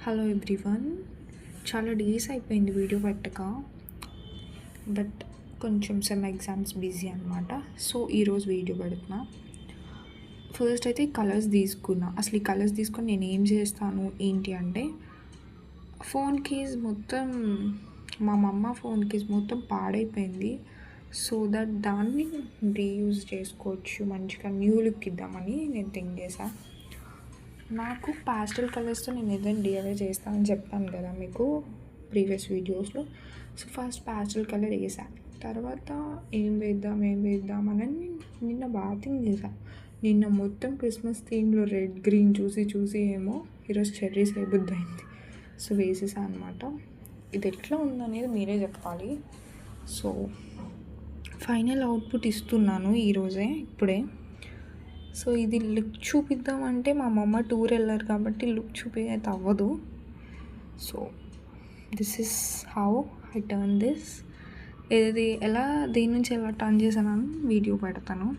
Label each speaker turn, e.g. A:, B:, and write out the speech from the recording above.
A: Hello everyone. చాలా days అయిపోయింది video పెట్టక, బట్ కొంచెం ఎగ్జామ్స్ బిజీ అనమాట. సో ఈరోజు వీడియో పెడుతున్నా. ఫస్ట్ అయితే కలర్స్ తీసుకున్నా. అసలు ఈ కలర్స్ తీసుకొని నేను ఏం చేస్తాను ఏంటి అంటే, ఫోన్ కేస్ మొత్తం మా మమ్మ ఫోన్ కేస్ మొత్తం పాడైపోయింది. సో దట్ దాన్ని రీయూజ్ చేసుకోవచ్చు, మంచిగా న్యూ లుక్ ఇద్దామని నేను థింక్ చేశాను. నాకు పాస్టల్ కలర్స్తో నేను ఏదైనా డిఐవై చేస్తానని చెప్పాను కదా మీకు ప్రీవియస్ వీడియోస్లో. సో ఫస్ట్ పాస్టల్ కలర్ వేసాను, తర్వాత ఏం వేద్దాం అని నిన్న బాగా థింక్ చేశాను. నిన్న మొత్తం క్రిస్మస్ థీమ్లో రెడ్ గ్రీన్ చూసి ఏమో ఈరోజు చెర్రీస్ వేయబుద్ధి అయింది. సో వేసేసాను అనమాట. ఇది ఎట్లా ఉందనేది మీరే చెప్పాలి. సో ఫైనల్ అవుట్పుట్ ఇస్తున్నాను ఈరోజే, ఇప్పుడే. సో ఇది లుక్ చూపిద్దామంటే మా మమ్మ టూర్ వెళ్ళారు కాబట్టి లుక్ చూపించైతే అవ్వదు. So this is how I turn this. ఇది ఎలా దేని నుంచి ఎలా టర్న్ చేశానని వీడియో పెడతాను.